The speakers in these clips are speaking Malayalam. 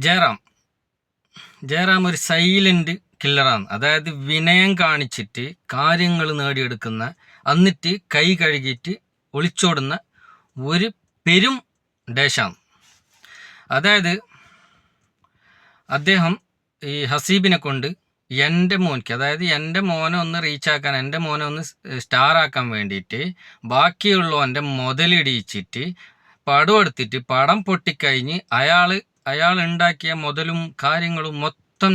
ജയറാം ഒരു സൈലന്റ് കില്ലറാണ്. അതായത് വിനയം കാണിച്ചിട്ട് കാര്യങ്ങൾ നേടിയെടുക്കുന്ന, എന്നിട്ട് കൈ കഴുകിയിട്ട് ഒളിച്ചോടുന്ന ഒരു പെരും ദേശാണ്. അതായത് അദ്ദേഹം ഈ ഹസീബിനെ കൊണ്ട് എൻ്റെ മോനിക്ക്, അതായത് എൻ്റെ മോനെ ഒന്ന് റീച്ചാക്കാൻ, എൻ്റെ മോനെ ഒന്ന് സ്റ്റാറാക്കാൻ വേണ്ടിയിട്ട് ബാക്കിയുള്ളവൻ്റെ മുതലിടിച്ചിട്ട് പടം എടുത്തിട്ട് പടം പൊട്ടിക്കഴിഞ്ഞ് അയാൾ ഉണ്ടാക്കിയ മുതലും കാര്യങ്ങളും മൊത്തം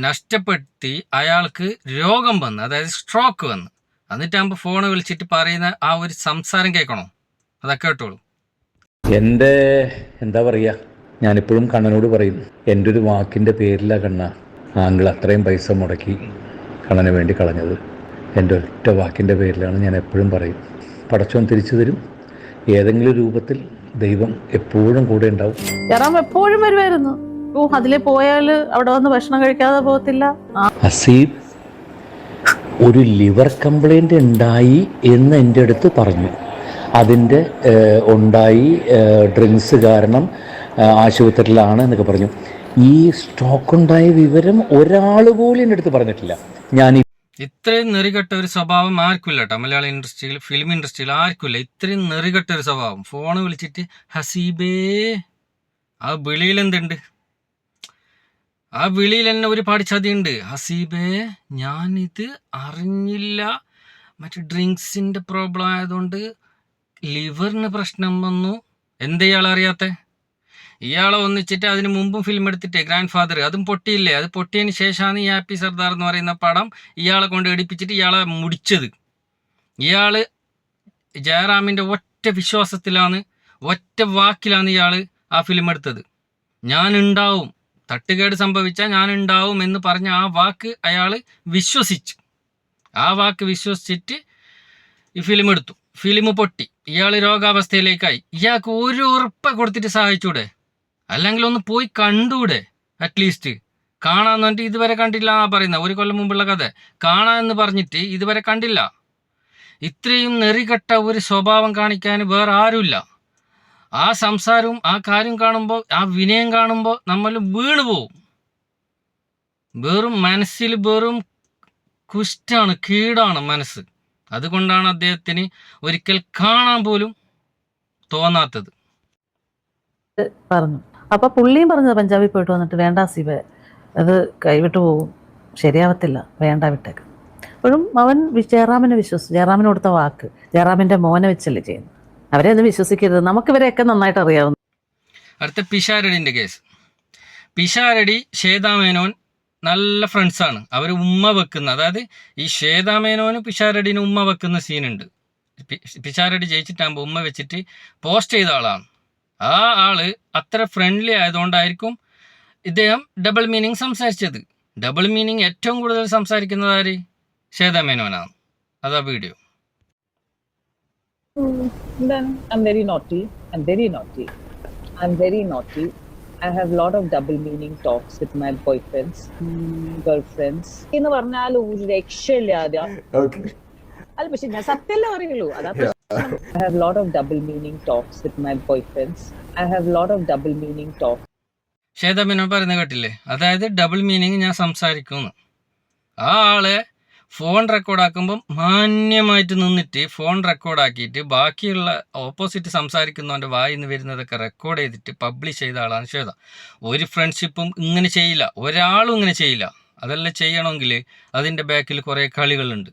നഷ്ടപ്പെടുത്തി അയാൾക്ക് രോഗം വന്ന്, അതായത് സ്ട്രോക്ക് വന്ന്. എന്നിട്ടാകുമ്പോൾ ഫോൺ വിളിച്ചിട്ട് പറയുന്ന ആ ഒരു സംസാരം കേൾക്കണോ? അതൊക്കെ കേട്ടോളൂ. എൻ്റെ എന്താ പറയുക, ഞാനിപ്പോഴും കണ്ണനോട് പറയും, എൻ്റെ ഒരു വാക്കിൻ്റെ പേരിലാണ് കണ്ണ ആങ്കിൾ അത്രയും പൈസ മുടക്കി കണ്ണന് വേണ്ടി കളഞ്ഞത്. എൻ്റെ ഒറ്റ വാക്കിൻ്റെ പേരിലാണ്. ഞാൻ എപ്പോഴും പറയും, പടച്ചോൻ തിരിച്ചു തരും. ഏതെങ്കിലും രൂപത്തിൽ ദൈവം എപ്പോഴും കൂടെ ഉണ്ടാവും. ജയറാം എപ്പോഴും വരുമായിരുന്നു. അതിലെ പോയാൽ അവിടെ വന്ന് ഭക്ഷണം കഴിക്കാതെ പോകത്തില്ല. ഹസീബ് ഒരു ലിവർ കംപ്ലൈൻറ്റ് ഉണ്ടായി എന്ന് എൻ്റെ അടുത്ത് പറഞ്ഞു. അതിൻ്റെ ഉണ്ടായി, ഡ്രിങ്ക്സ് കാരണം ആശുപത്രിയിലാണ് എന്നൊക്കെ പറഞ്ഞു. ഈ സ്ട്രോക്ക് ഉണ്ടായ വിവരം ഒരാൾ പോലും എൻ്റെ അടുത്ത് പറഞ്ഞിട്ടില്ല. ഇത്രയും നെറികെട്ട ഒരു സ്വഭാവം ആർക്കില്ല കേട്ടോ. മലയാള ഇൻഡസ്ട്രിയിൽ, ഫിലിം ഇൻഡസ്ട്രിയിൽ ആർക്കില്ല ഇത്രയും നെറികെട്ട ഒരു സ്വഭാവം. ഫോണ് വിളിച്ചിട്ട് ഹസീബേ, ആ വിളിയിൽ എന്തുണ്ട്? ആ വിളിയിൽ തന്നെ ഒരുപാട് ചതിയുണ്ട്. ഹസീബേ, ഞാനിത് അറിഞ്ഞില്ല, മറ്റേ ഡ്രിങ്ക്സിൻ്റെ പ്രോബ്ലം ആയതുകൊണ്ട് ലിവറിന് പ്രശ്നം വന്നു. ഇയാൾ അറിയാത്ത? ഇയാളെ ഒന്നിച്ചിട്ട് അതിന് മുമ്പും ഫിലിം എടുത്തിട്ട് ഗ്രാൻഡ് ഫാദർ, അതും പൊട്ടിയില്ലേ? അത് പൊട്ടിയതിന് ശേഷമാണ് ഈ ഹാപ്പി സർദാർ എന്ന് പറയുന്ന പടം ഇയാളെ കൊണ്ട് എടുപ്പിച്ചിട്ട് ഇയാളെ മുടിച്ചത്. ഇയാൾ ജയറാമിൻ്റെ ഒറ്റ വിശ്വാസത്തിലാണ്, ഒറ്റ വാക്കിലാണ് ഇയാൾ ആ ഫിലിം എടുത്തത്. ഞാനുണ്ടാവും, തട്ടുകേട് സംഭവിച്ചാൽ ഞാനുണ്ടാവും എന്ന് പറഞ്ഞ ആ വാക്ക് അയാൾ വിശ്വസിച്ചു. ആ വാക്ക് വിശ്വസിച്ചിട്ട് ഈ ഫിലിം എടുത്തു. ഫിലിം പൊട്ടി, ഇയാൾ രോഗാവസ്ഥയിലേക്കായി. ഇയാൾക്ക് ഒരു ഉറപ്പ് കൊടുത്തിട്ട് സഹായിച്ചൂടെ? അല്ലെങ്കിൽ ഒന്ന് പോയി കണ്ടൂടെ? അറ്റ്ലീസ്റ്റ് കാണാന്ന് പറഞ്ഞിട്ട് ഇതുവരെ കണ്ടില്ല എന്നാ പറയുന്നത്. ഒരു കൊല്ലം മുമ്പുള്ള കഥ കാണാമെന്ന് പറഞ്ഞിട്ട് ഇതുവരെ കണ്ടില്ല. ഇത്രയും നെറികെട്ട ഒരു സ്വഭാവം കാണിക്കാൻ വേറെ ആരുമില്ല. ആ സംസാരവും ആ കാര്യം കാണുമ്പോൾ, ആ വിനയം കാണുമ്പോൾ നമ്മൾ വീണു പോവും. വെറും മനസ്സിൽ വെറും കുഷ്ടാണ്, കീടാണ് മനസ്സ്. അതുകൊണ്ടാണ് അദ്ദേഹത്തിന് ഒരിക്കൽ കാണാൻ പോലും തോന്നാത്തത്. പറഞ്ഞു. അപ്പൊ പുള്ളിയും പറഞ്ഞത് പഞ്ചാബിൽ പോയിട്ട് വന്നിട്ട്, വേണ്ട ഹസീബേ, അത് കൈവിട്ടു പോകും, ശരിയാവത്തില്ല, വേണ്ട, വിട്ടേക്ക്. അപ്പോഴും അവൻ ജയറാമിനെ വിശ്വസിച്ചു. ജയറാമിന് കൊടുത്ത വാക്ക്, ജയറാമിന്റെ മോനെ വെച്ചല്ലേ ചെയ്യുന്നു. അവരെ ഒന്നും വിശ്വസിക്കരുത്. നമുക്കിവരെയൊക്കെ നന്നായിട്ട് അറിയാവുന്നു. അടുത്ത പിഷാരടിൻ്റെ കേസ്. പിഷാരടി ശ്വേതാമേനോൻ നല്ല ഫ്രണ്ട്സാണ്. അവർ ഉമ്മ വെക്കുന്ന, അതായത് ഈ ശ്വേതാമേനോന് പിഷാരടിന് ഉമ്മ വെക്കുന്ന സീനുണ്ട്. പിഷാരടി ജയിച്ചിട്ടാകുമ്പോൾ ഉമ്മ വെച്ചിട്ട് പോസ്റ്റ് ചെയ്ത ആളാണ്. ആ ആള് അത്ര ഫ്രണ്ട്ലി ആയതുകൊണ്ടായിരിക്കും ഇദ്ദേഹം ഡബിൾ മീനിങ് സംസാരിച്ചത്. ഡബിൾ മീനിങ് ഏറ്റവും കൂടുതൽ സംസാരിക്കുന്നത് ആര്? ശ്വേതാമേനോനാണ്. അതാ video. Then I'm very naughty. I have a lot of double meaning talks with my boyfriends, girlfriends. എന്ന് പറഞ്ഞാൽ ഒരു രക്ഷയില്ലാതെ. അല്ല, പക്ഷെ ഞാൻ സത്യമല്ലേ പറയുള്ളൂ. അതാ I have a lot of double meaning talks with my boyfriends. Shweta Menon പറയുന്നത് കേട്ടില്ലേ? അതായത് ഡബിൾ മീനിങ് ഞാൻ സംസാരിക്കുന്നു. ആ ആളെ ഫോൺ റെക്കോർഡാക്കുമ്പം മാന്യമായിട്ട് നിന്നിട്ട് ഫോൺ റെക്കോർഡാക്കിയിട്ട് ബാക്കിയുള്ള ഓപ്പോസിറ്റ് സംസാരിക്കുന്നവൻ്റെ വായിൽ നിന്ന് വരുന്നതൊക്കെ റെക്കോർഡ് ചെയ്തിട്ട് പബ്ലിഷ് ചെയ്ത ആളാണ് ശ്വേത. ഒരു ഫ്രണ്ട്ഷിപ്പും ഇങ്ങനെ ചെയ്യില്ല, ഒരാളും ഇങ്ങനെ ചെയ്യില്ല. അതെല്ലാം ചെയ്യണമെങ്കിൽ അതിൻ്റെ ബാക്കിൽ കുറേ കളികളുണ്ട്.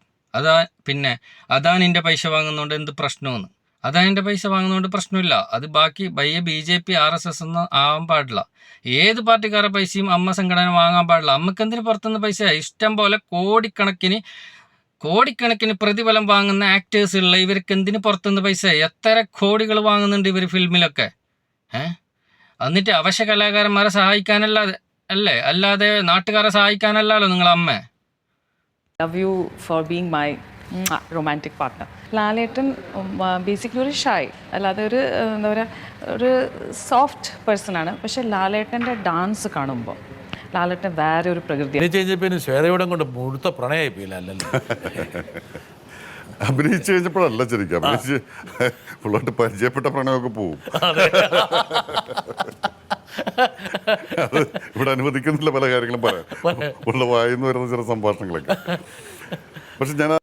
അദാനിൻ്റെ പൈസ വാങ്ങുന്നതുകൊണ്ട് എന്ത് പ്രശ്നമെന്ന്? അദാനിൻ്റെ പൈസ വാങ്ങുന്നതുകൊണ്ട് പ്രശ്നമില്ല. അത് ബാക്കി BJP RSS ഒന്നും ആവാൻ പാടില്ല. ഏത് പാർട്ടിക്കാരുടെ പൈസയും അമ്മ സംഘടന വാങ്ങാൻ പാടില്ല. അമ്മക്ക് എന്തിന് പുറത്തുനിന്ന് പൈസ? ഇഷ്ടം പോലെ കോടിക്കണക്കിന് പ്രതിഫലം വാങ്ങുന്ന ആക്ടേഴ്സ് ഉള്ള ഇവർക്ക് എന്തിന് പുറത്തുനിന്ന് പൈസ? എത്ര കോടികൾ വാങ്ങുന്നുണ്ട് ഇവർ ഫിലിമിലൊക്കെ. എന്നിട്ട് അവശ്യ കലാകാരന്മാരെ അല്ലാതെ നാട്ടുകാരെ സഹായിക്കാനല്ലല്ലോ നിങ്ങൾ അമ്മ. Love you for being my romantic partner. Lalettan basically ഒരു ഷൈ, അല്ലാതെ ഒരു എന്താ പറയുക, ഒരു സോഫ്റ്റ് പേഴ്സണാണ്. പക്ഷെ ലാലേട്ടൻ്റെ ഡാൻസ് കാണുമ്പോൾ ലാലേട്ടൻ വേറെ ഒരു പ്രകൃതി. ശ്വേതയോടെ കൊണ്ട് മുഴുത്ത പ്രണയായി പോയില്ലല്ലോ. അഭിനയിച്ചു കഴിഞ്ഞപ്പോഴല്ല, ശരിക്കും അഭിനയിച്ച് പിള്ളോട്ട് പരിചയപ്പെട്ട പ്രണയമൊക്കെ പോവും. അത് ഇവിടെ അനുവദിക്കുന്നില്ല പല കാര്യങ്ങളും പറയാം, ഉള്ള വായിന്ന് വരുന്ന ചില സംഭാഷണങ്ങളൊക്കെ. പക്ഷെ ഞാൻ